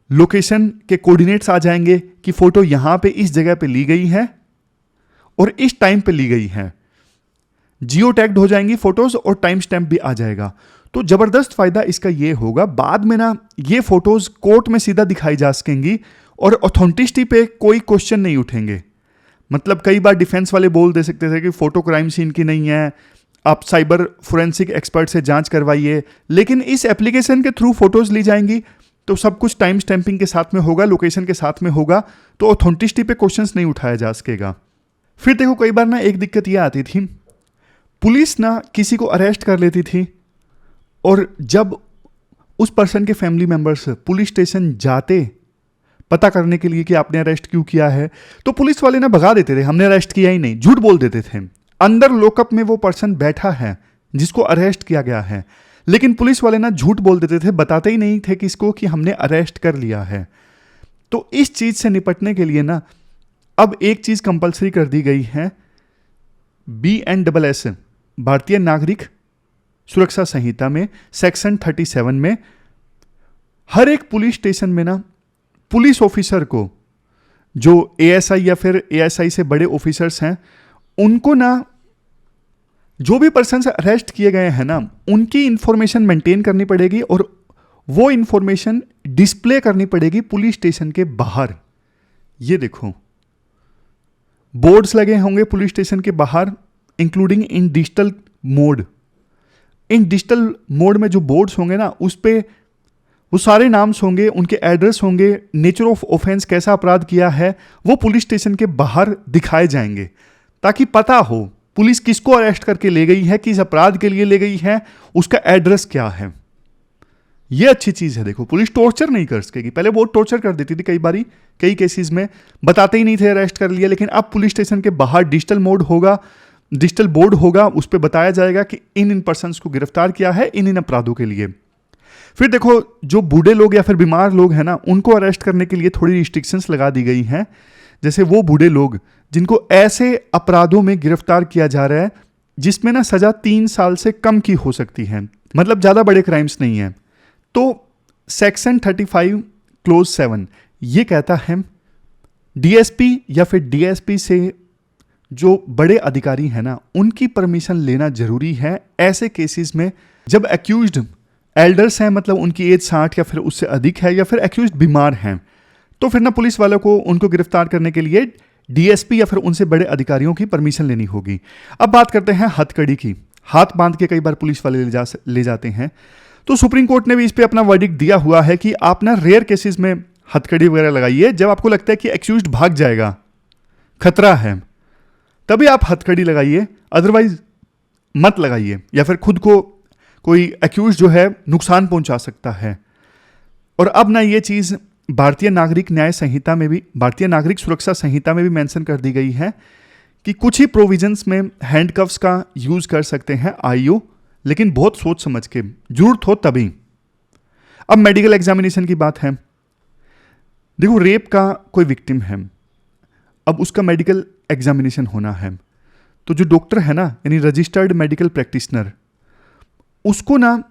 लोकेशन के कोऑर्डिनेट्स आ जाएंगे कि फोटो यहां पे इस जगह पे ली गई है और इस टाइम पे ली गई है। जियो टैग्ड हो जाएंगी फोटोज और टाइम स्टैंप भी आ जाएगा। तो जबरदस्त फायदा इसका ये होगा, बाद में ना ये फोटोज कोर्ट में सीधा दिखाई जा सकेंगी और ऑथेंटिसिटी पे कोई क्वेश्चन नहीं उठेंगे। मतलब कई बार डिफेंस वाले बोल दे सकते थे कि फोटो क्राइम सीन की नहीं है, आप साइबर फोरेंसिक एक्सपर्ट से जांच करवाइए। लेकिन इस एप्लीकेशन के थ्रू फोटोज ली जाएंगी तो सब कुछ टाइम स्टैंपिंग के साथ में होगा, लोकेशन के साथ में होगा, तो ऑथेंटिसिटी पे क्वेश्चंस नहीं उठाया जा सकेगा। फिर देखो कई बार ना एक दिक्कत यह आती थी, पुलिस ना किसी को अरेस्ट कर लेती थी और जब उस पर्सन के फैमिली मेंबर्स पुलिस स्टेशन जाते पता करने के लिए कि आपने अरेस्ट क्यों किया है, तो पुलिस वाले ना भगा देते थे, हमने अरेस्ट किया ही नहीं, झूठ बोल देते थे। अंदर लॉकअप में वो पर्सन बैठा है जिसको अरेस्ट किया गया है, लेकिन पुलिस वाले ना झूठ बोल देते थे, बताते ही नहीं थे किसको कि हमने अरेस्ट कर लिया है। तो इस चीज से निपटने के लिए ना अब एक चीज कंपलसरी कर दी गई है, BNSS भारतीय नागरिक सुरक्षा संहिता में सेक्शन 37 में हर एक पुलिस स्टेशन में ना पुलिस ऑफिसर को, जो ASI या फिर ASI से बड़े ऑफिसर्स हैं, उनको ना जो भी पर्सन अरेस्ट किए गए हैं ना, उनकी इंफॉर्मेशन मेंटेन करनी पड़ेगी और वो इंफॉर्मेशन डिस्प्ले करनी पड़ेगी पुलिस स्टेशन के बाहर। ये देखो बोर्ड्स लगे होंगे पुलिस स्टेशन के बाहर, including in digital mode. In digital mode में जो बोर्ड्स होंगे ना, उस पे वो सारे नाम्स होंगे, उनके एड्रेस होंगे, नेचर ऑफ ऑफेंस कैसा अपराध किया है, वो पुलिस स्टेशन के बाहर दिखाए जाएंगे ताकि पता हो पुलिस किसको अरेस्ट करके ले गई है, किस अपराध के लिए ले गई है, उसका एड्रेस क्या है। ये अच्छी चीज है। देखो पुलिस टॉर्चर नहीं कर सकेगी, पहले बहुत टॉर्चर कर देती थी, कई बारी कई केसेस में बताते ही नहीं थे अरेस्ट कर लिया, लेकिन अब पुलिस स्टेशन के बाहर डिजिटल मोड होगा, डिजिटल बोर्ड होगा, उस पर बताया जाएगा कि इन पर्सन्स को गिरफ्तार किया है इन अपराधों के लिए। फिर देखो जो बूढ़े लोग या फिर बीमार लोग हैं ना, उनको अरेस्ट करने के लिए थोड़ी रिस्ट्रिक्शंस लगा दी गई हैं। जैसे वो बूढ़े लोग जिनको ऐसे अपराधों में गिरफ्तार किया जा रहा है जिसमें ना सजा 3 साल से कम की हो सकती है, मतलब ज्यादा बड़े क्राइम्स नहीं है, तो सेक्शन 35 क्लोज 7 ये कहता है DSP या फिर DSP से जो बड़े अधिकारी हैं ना, उनकी परमिशन लेना जरूरी है ऐसे केसेस में जब एक्यूज्ड एल्डर्स हैं, मतलब उनकी एज 60 या फिर उससे अधिक है, या फिर एक्यूज्ड बीमार हैं। तो फिर ना पुलिस वालों को उनको गिरफ्तार करने के लिए DSP या फिर उनसे बड़े अधिकारियों की परमिशन लेनी होगी। अब बात करते हैं हथकड़ी की। हाथ बांध के कई बार पुलिस वाले ले जाते हैं। तो सुप्रीम कोर्ट ने भी इस पे अपना वर्डिक्ट दिया हुआ है कि आप ना रेयर केसेस में हथकड़ी वगैरह लगाइए, जब आपको लगता है कि एक्यूज्ड भाग जाएगा, खतरा है, तभी आप हथकड़ी लगाइए, अदरवाइज मत लगाइए, या फिर खुद को कोई एक्यूज जो है नुकसान पहुंचा सकता है। और अब ना ये चीज़ भारतीय नागरिक न्याय संहिता में भी, भारतीय नागरिक सुरक्षा संहिता में भी मेंशन कर दी गई है कि कुछ ही प्रोविजंस में हैंडकफ्स का यूज कर सकते हैं आईओ, लेकिन बहुत सोच समझ के, जरूरत हो तभी। अब मेडिकल एग्जामिनेशन की बात है। देखो, रेप का कोई विक्टिम है, अब उसका मेडिकल एग्जामिनेशन होना है, तो जो डॉक्टर है ना, यानी रजिस्टर्ड मेडिकल प्रैक्टिशनर, उसको ना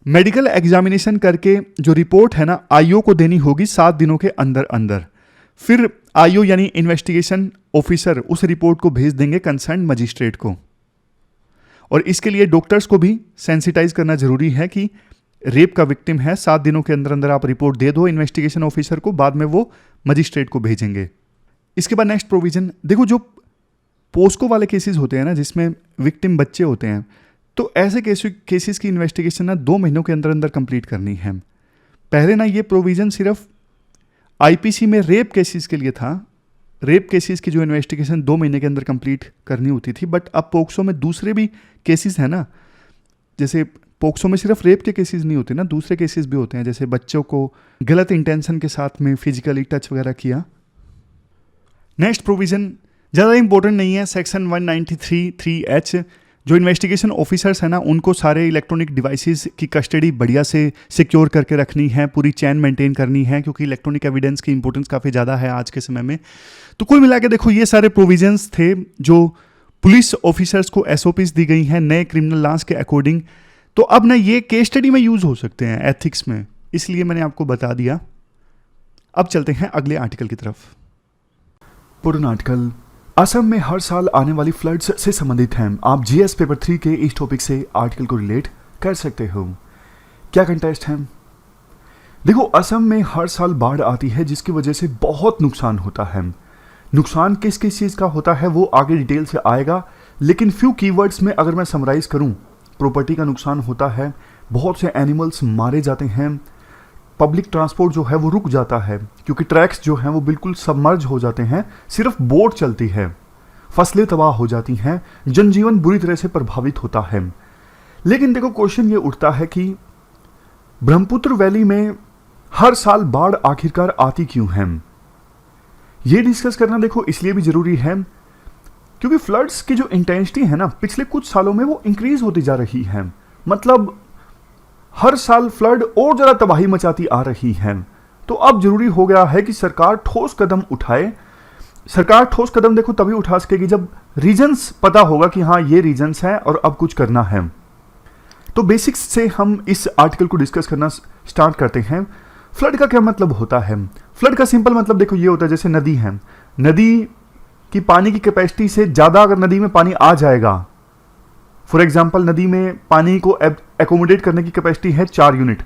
मेडिकल एग्जामिनेशन करके जो रिपोर्ट है ना आईओ को देनी होगी 7 दिनों के अंदर अंदर। फिर आईओ यानी इन्वेस्टिगेशन ऑफिसर उस रिपोर्ट को भेज देंगे कंसर्न मजिस्ट्रेट को। और इसके लिए डॉक्टर्स को भी सेंसिटाइज करना जरूरी है कि रेप का विक्टिम है, 7 दिनों के अंदर अंदर आप रिपोर्ट दे दो इन्वेस्टिगेशन ऑफिसर को, बाद में वो मजिस्ट्रेट को भेजेंगे। इसके बाद नेक्स्ट प्रोविजन, देखो जो पोस्को वाले केसेस होते हैं ना, जिसमें विक्टिम बच्चे होते हैं, तो ऐसे केसेस की इन्वेस्टिगेशन ना 2 महीनों के अंदर अंदर कंप्लीट करनी है। पहले ना ये प्रोविजन सिर्फ आईपीसी में रेप केसेस के लिए था, रेप केसेस की जो इन्वेस्टिगेशन 2 महीने के अंदर कंप्लीट करनी होती थी, बट अब पोक्सो में दूसरे भी केसेस हैं ना, जैसे पोक्सो में सिर्फ रेप के केसेस नहीं होते ना, दूसरे केसेस भी होते हैं, जैसे बच्चों को गलत इंटेंशन के साथ में फिजिकली टच वगैरह किया। नेक्स्ट प्रोविजन ज़्यादा इंपॉर्टेंट नहीं है, सेक्शन 193(3)H, जो इन्वेस्टिगेशन ऑफिसर्स हैं ना, उनको सारे इलेक्ट्रॉनिक डिवाइसेस की कस्टडी बढ़िया से सिक्योर करके रखनी है, पूरी चैन मेंटेन करनी है, क्योंकि इलेक्ट्रॉनिक एविडेंस की इंपॉर्टेंस काफ़ी ज़्यादा है आज के समय में। तो कुल मिला के देखो, ये सारे प्रोविजंस थे जो पुलिस ऑफिसर्स को एसओपीज दी गई हैं नए क्रिमिनल लॉज के अकॉर्डिंग। तो अब ना ये केस स्टडी में यूज़ हो सकते हैं एथिक्स में, इसलिए मैंने आपको बता दिया। अब चलते हैं अगले आर्टिकल की तरफ। पूर्ण आर्टिकल असम में हर साल आने वाली फ्लड्स से संबंधित हैं। आप जीएस पेपर 3 के इस टॉपिक से आर्टिकल को रिलेट कर सकते हो। क्या कंटेस्ट है? देखो, असम में हर साल बाढ़ आती है, जिसकी वजह से बहुत नुकसान होता है। नुकसान किस किस चीज़ का होता है वो आगे डिटेल से आएगा, लेकिन फ्यू कीवर्ड्स में अगर मैं समराइज करूं, प्रॉपर्टी का नुकसान होता है, बहुत से एनिमल्स मारे जाते हैं, पब्लिक ट्रांसपोर्ट जो है वो रुक जाता है क्योंकि ट्रैक्स जो हैं वो बिल्कुल सबमर्ज हो जाते हैं, सिर्फ बोट चलती है, फसलें तबाह हो जाती हैं, जनजीवन बुरी तरह से प्रभावित होता है। लेकिन देखो, क्वेश्चन ये उठता है कि ब्रह्मपुत्र वैली में हर साल बाढ़ आखिरकार आती क्यों है? ये डिस्कस करना देखो इसलिए भी जरूरी है क्योंकि फ्लड्स की जो इंटेंसिटी है ना, पिछले कुछ सालों में वो इंक्रीज होती जा रही है। मतलब हर साल फ्लड और ज़्यादा तबाही मचाती आ रही है। तो अब जरूरी हो गया है कि सरकार ठोस कदम उठाए। सरकार ठोस कदम देखो तभी उठा सकेगी जब रीजन्स पता होगा कि हाँ ये रीजन्स हैं और अब कुछ करना है। तो बेसिक्स से हम इस आर्टिकल को डिस्कस करना स्टार्ट करते हैं। फ्लड का क्या मतलब होता है? फ्लड का सिंपल मतलब देखो ये होता है, जैसे नदी है, नदी की पानी की कैपेसिटी से ज़्यादा अगर नदी में पानी आ जाएगा, फॉर एग्जाम्पल नदी में पानी को एकोमोडेट करने की कैपेसिटी है 4 यूनिट,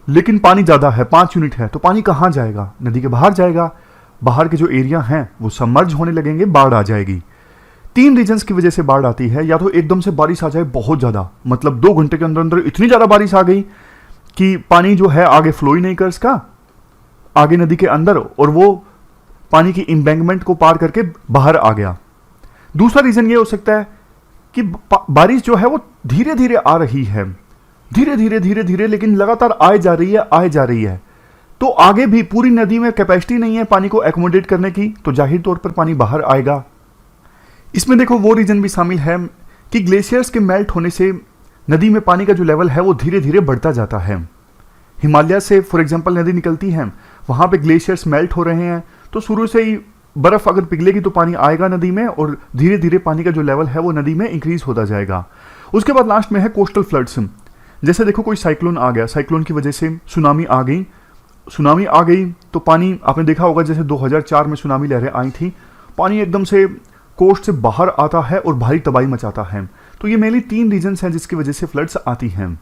लेकिन पानी ज़्यादा है, 5 यूनिट है, तो पानी कहाँ जाएगा? नदी के बाहर जाएगा। बाहर के जो एरिया हैं वो सबमर्ज होने लगेंगे, बाढ़ आ जाएगी। 3 रीजन्स की वजह से बाढ़ आती है। या तो एकदम से बारिश आ जाए बहुत ज़्यादा, मतलब 2 घंटे के अंदर अंदर इतनी ज़्यादा बारिश आ गई कि पानी जो है आगे फ्लो ही नहीं कर सका आगे नदी के अंदर, और वो पानी की एम्बैंकमेंट को पार करके बाहर आ गया। दूसरा रीज़न ये हो सकता है कि बारिश जो है वो धीरे धीरे आ रही है, धीरे धीरे लेकिन लगातार आए जा रही है, तो आगे भी पूरी नदी में कैपेसिटी नहीं है पानी को एकोमोडेट करने की, तो जाहिर तौर पर पानी बाहर आएगा। इसमें देखो वो रीजन भी शामिल है कि ग्लेशियर्स के मेल्ट होने से नदी में पानी का जो लेवल है वो धीरे धीरे बढ़ता जाता है। हिमालय से फॉर एग्जाम्पल नदी निकलती है, वहां पे ग्लेशियर्स मेल्ट हो रहे हैं, तो शुरू से ही बर्फ अगर पिघलेगी तो पानी आएगा नदी में, और धीरे धीरे पानी का जो लेवल है वो नदी में इंक्रीज होता जाएगा। उसके बाद लास्ट में है कोस्टल फ्लड्स। जैसे देखो कोई साइक्लोन आ गया, साइक्लोन की वजह से सुनामी आ गई तो पानी आपने देखा होगा, जैसे 2004 में सुनामी लहरें आई थी, पानी एकदम से कोस्ट से बाहर आता है और भारी तबाही मचाता है। तो ये मेनली 3 रीजन्स हैं जिसकी वजह से फ्लड्स आती हैं।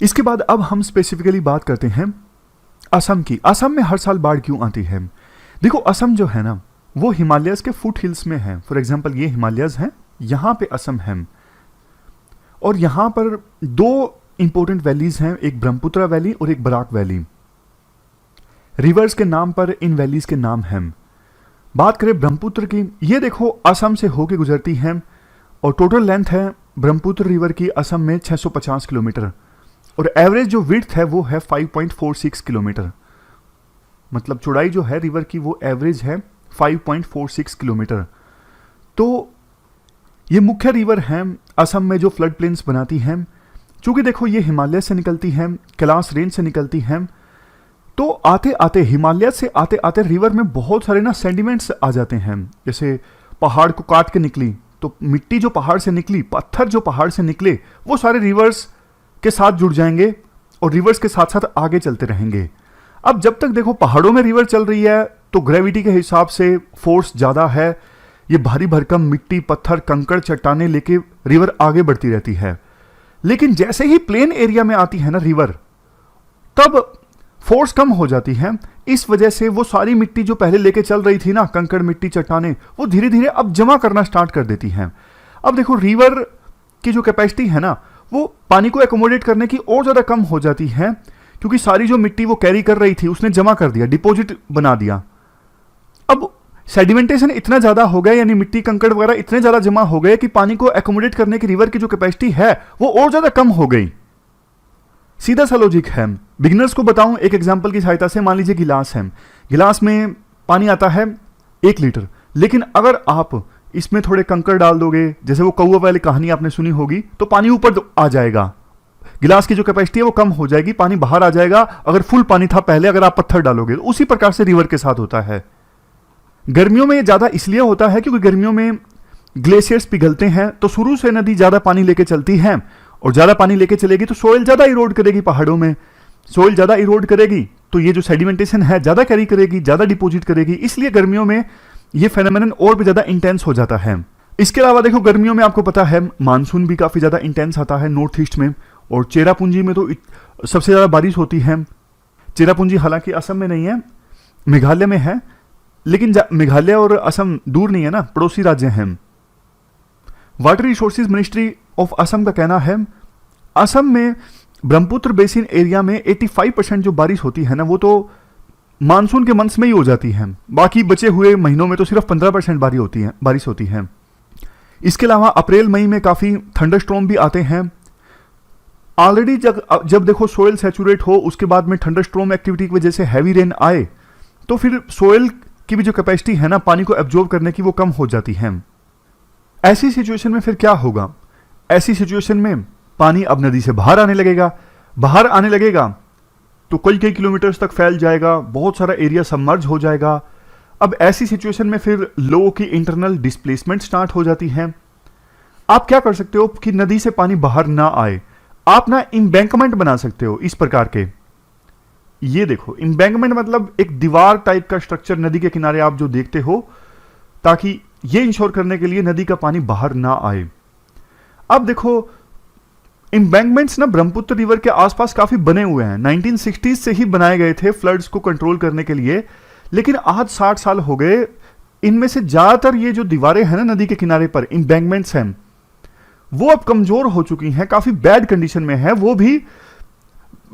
इसके बाद अब हम स्पेसिफिकली बात करते हैं असम की। असम में हर साल बाढ़ क्यों आती है? देखो, असम जो है ना वो हिमालयस के फुट हिल्स में है। फॉर एग्जाम्पल ये हिमालयस हैं, यहाँ पे असम है, और यहाँ पर दो इंपॉर्टेंट वैलीज हैं, एक ब्रह्मपुत्र वैली और एक बराक वैली। रिवर्स के नाम पर इन वैलीज के नाम हैं। बात करें ब्रह्मपुत्र की, ये देखो असम से होके गुजरती है और टोटल लेंथ है ब्रह्मपुत्र रिवर की असम में 650 किलोमीटर और एवरेज जो विड्थ है वो है 5.46 किलोमीटर। मतलब चौड़ाई जो है रिवर की वो एवरेज है 5.46 किलोमीटर। तो ये मुख्य रिवर है असम में जो फ्लड प्लेन्स बनाती हैं। चूंकि देखो ये हिमालय से निकलती हैं, कैलाश रेंज से निकलती हैं, तो आते आते हिमालय से आते आते रिवर में बहुत सारे ना सेंडिमेंट्स आ जाते हैं। जैसे पहाड़ को काट के निकली तो मिट्टी जो पहाड़ से निकली, पत्थर जो पहाड़ से निकले, वो सारे रिवर्स के साथ जुड़ जाएंगे और रिवर्स के साथ साथ आगे चलते रहेंगे। अब जब तक देखो पहाड़ों में रिवर चल रही है तो ग्रेविटी के हिसाब से फोर्स ज़्यादा है, ये भारी भरकम मिट्टी, पत्थर, कंकड़, चट्टाने लेके रिवर आगे बढ़ती रहती है। लेकिन जैसे ही प्लेन एरिया में आती है ना रिवर, तब फोर्स कम हो जाती है। इस वजह से वो सारी मिट्टी जो पहले लेके चल रही थी ना, कंकड़, मिट्टी, चट्टाने, वो धीरे धीरे अब जमा करना स्टार्ट कर देती हैं। अब देखो रिवर की जो कैपेसिटी है ना, वो पानी को एकोमोडेट करने की और ज़्यादा कम हो जाती है, क्योंकि सारी जो मिट्टी वो कैरी कर रही थी उसने जमा कर दिया, डिपॉजिट बना दिया। अब सेडिमेंटेशन इतना ज़्यादा हो गया, यानी मिट्टी, कंकड़ वगैरह इतने ज़्यादा जमा हो गए कि पानी को एकोमोडेट करने की रिवर की जो कैपेसिटी है वो और ज़्यादा कम हो गई। सीधा सा लॉजिक है। बिगिनर्स को बताऊं एक एग्जांपल की सहायता से। मान लीजिए गिलास है, गिलास में पानी आता है 1 लीटर, लेकिन अगर आप इसमें थोड़े कंकड़ डाल दोगे, जैसे वो कौवा वाली कहानी आपने सुनी होगी, तो पानी ऊपर आ जाएगा, गिलास की जो कैपेसिटी है वो कम हो जाएगी, पानी बाहर आ जाएगा। अगर फुल पानी था पहले, अगर आप पत्थर डालोगे, तो उसी प्रकार से रिवर के साथ होता है। गर्मियों में ये ज़्यादा इसलिए होता है क्योंकि गर्मियों में ग्लेशियर्स पिघलते हैं, तो शुरू से नदी ज़्यादा पानी लेके चलती है और ज़्यादा पानी लेके चलेगी तो सोइल ज़्यादा इरोड करेगी। पहाड़ों में सोइल ज़्यादा इरोड करेगी तो ये जो सेडिमेंटेशन है ज़्यादा कैरी करेगी, ज़्यादा डिपॉजिट करेगी, इसलिए गर्मियों में ये फेनोमेनन और भी ज़्यादा इंटेंस हो जाता है। इसके अलावा देखो गर्मियों में आपको पता है मानसून भी काफ़ी ज़्यादा इंटेंस आता है नॉर्थ ईस्ट में, और चेरापूंजी में तो सबसे ज़्यादा बारिश होती है। चेरापूंजी हालांकि असम में नहीं है, मेघालय में है, लेकिन मेघालय और असम दूर नहीं है ना, पड़ोसी राज्य हैं। Water resources ministry of Assam का कहना है असम में ब्रह्मपुत्र बेसिन एरिया में 85% जो बारिश होती है ना, वो तो मानसून के मंथ्स में ही हो जाती है। बाकी बचे हुए महीनों में तो सिर्फ 15% बारिश होती है। इसके अलावा अप्रैल मई में काफ़ी थंडरस्टॉर्म भी आते हैं। ऑलरेडी जब देखो सोयल सैचुरेट हो, उसके बाद में थंडरस्टॉर्म एक्टिविटी की वजह से हैवी रेन आए, तो फिर सोयल की भी जो कैपेसिटी है ना पानी को एब्जॉर्ब करने की, वो कम हो जाती है। ऐसी सिचुएशन में फिर क्या होगा? ऐसी सिचुएशन में पानी अब नदी से बाहर आने लगेगा। बाहर आने लगेगा तो कई किलोमीटर्स तक फैल जाएगा, बहुत सारा एरिया सबमर्ज हो जाएगा। अब ऐसी सिचुएशन में फिर लोगों की इंटरनल डिस्प्लेसमेंट स्टार्ट हो जाती है। आप क्या कर सकते हो कि नदी से पानी बाहर ना आए, आप ना एम्बैंकमेंट बना सकते हो इस प्रकार के। ये देखो एम्बैंकमेंट मतलब एक दीवार टाइप का स्ट्रक्चर नदी के किनारे आप जो देखते हो, ताकि ये इंश्योर करने के लिए नदी का पानी बाहर ना आए। अब देखो एम्बैंकमेंट्स ना ब्रह्मपुत्र रिवर के आसपास काफी बने हुए हैं, 1960s से ही बनाए गए थे फ्लड्स को कंट्रोल करने के लिए, लेकिन आज 60 साल हो गए। इनमें से ज्यादातर ये जो दीवारें हैं ना नदी के किनारे पर एम्बैंकमेंट्स हैं, वो अब कमजोर हो चुकी हैं, काफी बैड कंडीशन में है। वो भी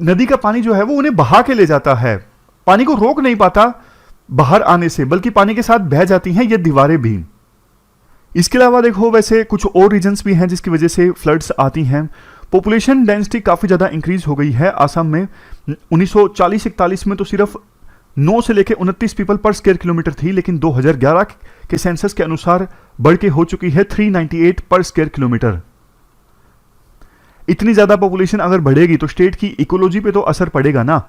नदी का पानी जो है वो उन्हें बहा के ले जाता है, पानी को रोक नहीं पाता बाहर आने से, बल्कि पानी के साथ बह जाती हैं ये दीवारें भी। इसके अलावा देखो वैसे कुछ और रीजंस भी हैं जिसकी वजह से फ्लड्स आती हैं। पॉपुलेशन डेंसिटी काफ़ी ज़्यादा इंक्रीज हो गई है असम में। 1940-41 में तो सिर्फ 9 से लेकर 29 पीपल पर स्क्वायर किलोमीटर थी, लेकिन 2011 के सेंसस के अनुसार बढ़ के हो चुकी है 398 पर स्क्वायर किलोमीटर। इतनी ज़्यादा पॉपुलेशन अगर बढ़ेगी तो स्टेट की इकोलॉजी पे तो असर पड़ेगा ना।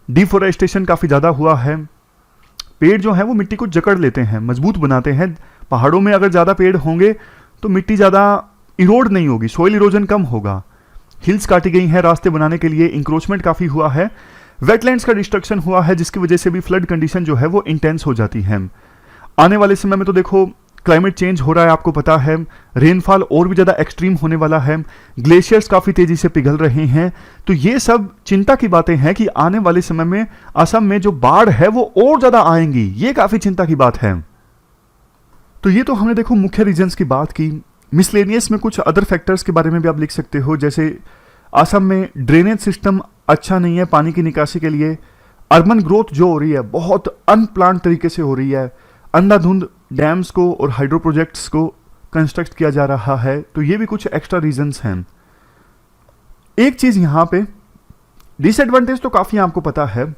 डिफोरेस्टेशन काफ़ी ज़्यादा हुआ है, पेड़ जो है वो मिट्टी को जकड़ लेते हैं, मजबूत बनाते हैं। पहाड़ों में अगर ज़्यादा पेड़ होंगे तो मिट्टी ज़्यादा इरोड नहीं होगी, सोइल इरोजन कम होगा। हिल्स काटी गई हैं रास्ते बनाने के लिए, इंक्रोचमेंट काफ़ी हुआ है, वेटलैंड्स का डिस्ट्रक्शन हुआ है, जिसकी वजह से भी फ्लड कंडीशन जो है वो इंटेंस हो जाती है। आने वाले समय में तो देखो क्लाइमेट चेंज हो रहा है, आपको पता है, रेनफॉल और भी ज़्यादा एक्सट्रीम होने वाला है, ग्लेशियर्स काफ़ी तेज़ी से पिघल रहे हैं। तो ये सब चिंता की बातें हैं कि आने वाले समय में असम में जो बाढ़ है वो और ज़्यादा आएंगी, ये काफ़ी चिंता की बात है। तो ये तो हमने देखो मुख्य रीजन्स की बात की। मिसलेनियस में कुछ अदर फैक्टर्स के बारे में भी आप लिख सकते हो, जैसे असम में ड्रेनेज सिस्टम अच्छा नहीं है पानी की निकासी के लिए, अर्बन ग्रोथ जो हो रही है बहुत अनप्लान तरीके से हो रही है, अंधाधुंध डैम्स को और हाइड्रो प्रोजेक्ट्स को कंस्ट्रक्ट किया जा रहा है, तो ये भी कुछ एक्स्ट्रा रीजंस हैं। एक चीज यहां पे डिसएडवांटेज तो काफी आपको पता है,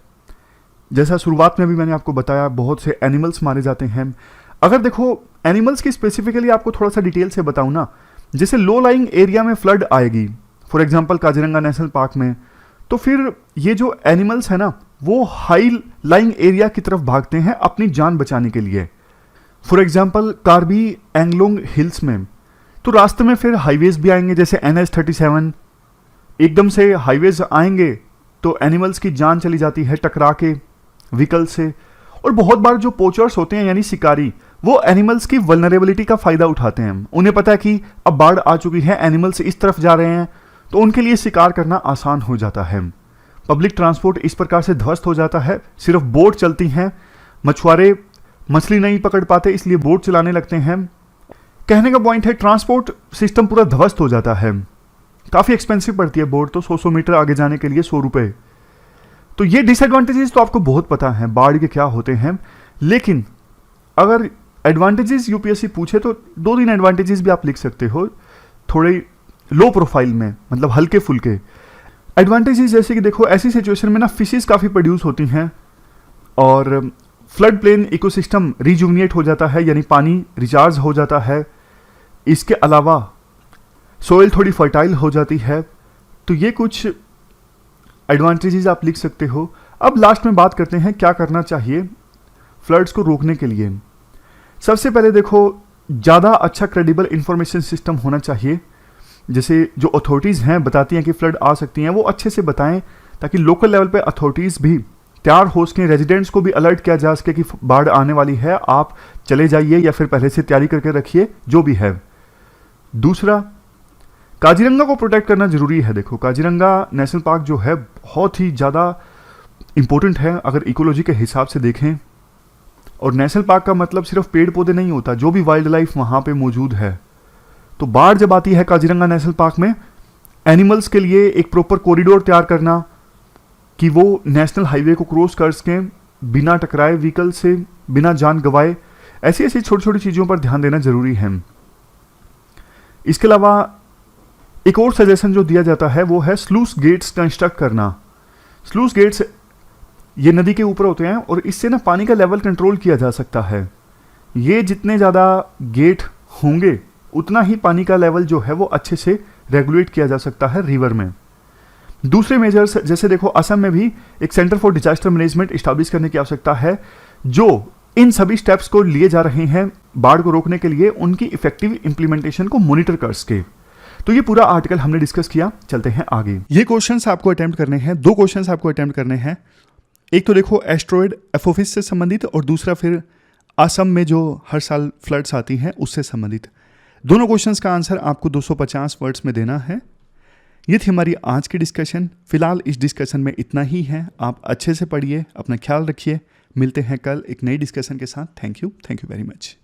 जैसा शुरुआत में भी मैंने आपको बताया बहुत से एनिमल्स मारे जाते हैं। अगर देखो एनिमल्स की स्पेसिफिकली आपको थोड़ा सा डिटेल से बताऊं ना, जैसे लो लाइंग एरिया में फ्लड आएगी for example Kaziranga national park में, तो फिर ये जो एनिमल्स है ना वो हाई लाइंग एरिया की तरफ भागते हैं अपनी जान बचाने के लिए। For example Karbi Anglong hills में तो रास्ते में फिर हाईवेज भी आएंगे, जैसे NH-37 एकदम से हाईवेज आएंगे तो एनिमल्स की जान चली जाती है टकरा के व्हीकल से। और बहुत बार जो पोचर्स होते हैं यानी शिकारी, वो एनिमल्स की वल्नरेबिलिटी का फायदा उठाते हैं। उन्हें पता है कि अब बाढ़ आ चुकी है, एनिमल्स इस तरफ जा रहे हैं, तो उनके लिए शिकार करना आसान हो जाता है। पब्लिक ट्रांसपोर्ट इस प्रकार से ध्वस्त हो जाता है, सिर्फ बोट चलती हैं, मछुआरे मछली नहीं पकड़ पाते इसलिए बोट चलाने लगते हैं। कहने का पॉइंट है ट्रांसपोर्ट सिस्टम पूरा ध्वस्त हो जाता है, काफी एक्सपेंसिव पड़ती है बोट तो 100 मीटर आगे जाने के लिए 100 रुपए। तो ये डिसएडवांटेजेस तो आपको बहुत पता है बाढ़ के क्या होते हैं, लेकिन अगर एडवांटेजेस यूपीएससी पूछे तो 2-3 एडवांटेजेस भी आप लिख सकते हो थोड़े लो प्रोफाइल में, मतलब हल्के फुल्के एडवांटेजेस। जैसे कि देखो ऐसी सिचुएशन में ना फिशेस काफी प्रोड्यूस होती हैं और फ्लड प्लेन इकोसिस्टम रिजुविनेट हो जाता है, यानी पानी रिचार्ज हो जाता है। इसके अलावा सोइल थोड़ी फर्टाइल हो जाती है, तो ये कुछ एडवांटेजेस आप लिख सकते हो। अब लास्ट में बात करते हैं क्या करना चाहिए फ्लड्स को रोकने के लिए। सबसे पहले देखो ज़्यादा अच्छा क्रेडिबल इंफॉर्मेशन सिस्टम होना चाहिए, जैसे जो अथॉरिटीज़ हैं बताती हैं कि फ्लड आ सकती हैं वो अच्छे से बताएं, ताकि लोकल लेवल पे अथॉरिटीज़ भी तैयार हो सकें, रेजिडेंट्स को भी अलर्ट किया जा सके कि बाढ़ आने वाली है, आप चले जाइए या फिर पहले से तैयारी करके रखिए जो भी है। दूसरा, काजीरंगा को प्रोटेक्ट करना जरूरी है। देखो काजीरंगा नेशनल पार्क जो है बहुत ही ज़्यादा इंपॉर्टेंट है अगर इकोलॉजी के हिसाब से देखें, और नेशनल पार्क का मतलब सिर्फ पेड़ पौधे नहीं होता, जो भी वाइल्ड लाइफ वहाँ पे मौजूद है। तो बाढ़ जब आती है काजीरंगा नेशनल पार्क में, एनिमल्स के लिए एक प्रॉपर कॉरिडोर तैयार करना कि वो नेशनल हाईवे को क्रॉस कर सकें बिना टकराए व्हीकल से, बिना जान गंवाए, ऐसी ऐसी छोटी छोटी चीज़ों पर ध्यान देना जरूरी है। इसके अलावा एक और सजेशन जो दिया जाता है वो है स्लूस गेट्स कंस्ट्रक्ट करना। स्लूस गेट्स ये नदी के ऊपर होते हैं और इससे ना पानी का लेवल कंट्रोल किया जा सकता है। ये जितने ज़्यादा गेट होंगे उतना ही पानी का लेवल जो है वो अच्छे से रेगुलेट किया जा सकता है रिवर में। दूसरे मेजर्स जैसे देखो असम में भी एक centre for disaster management establish करने की आवश्यकता है, जो इन सभी स्टेप्स को लिए जा रहे हैं बाढ़ को रोकने के लिए, उनकी इफेक्टिव इंप्लीमेंटेशन को मॉनिटर कर सके। तो ये पूरा आर्टिकल हमने डिस्कस किया, चलते हैं आगे। ये क्वेश्चंस आपको अटेम्प्ट करने हैं, 2 क्वेश्चंस आपको अटेम्प्ट करने हैं। एक तो देखो एस्ट्रॉयड एपोफिस से संबंधित और दूसरा फिर असम में जो हर साल फ्लड्स आती हैं उससे संबंधित। दोनों क्वेश्चंस का आंसर आपको 250 वर्ड्स में देना है। ये थी हमारी आज की डिस्कशन। फिलहाल इस डिस्कशन में इतना ही है। आप अच्छे से पढ़िए, अपना ख्याल रखिए। मिलते हैं कल एक नई डिस्कशन के साथ। Thank you very much.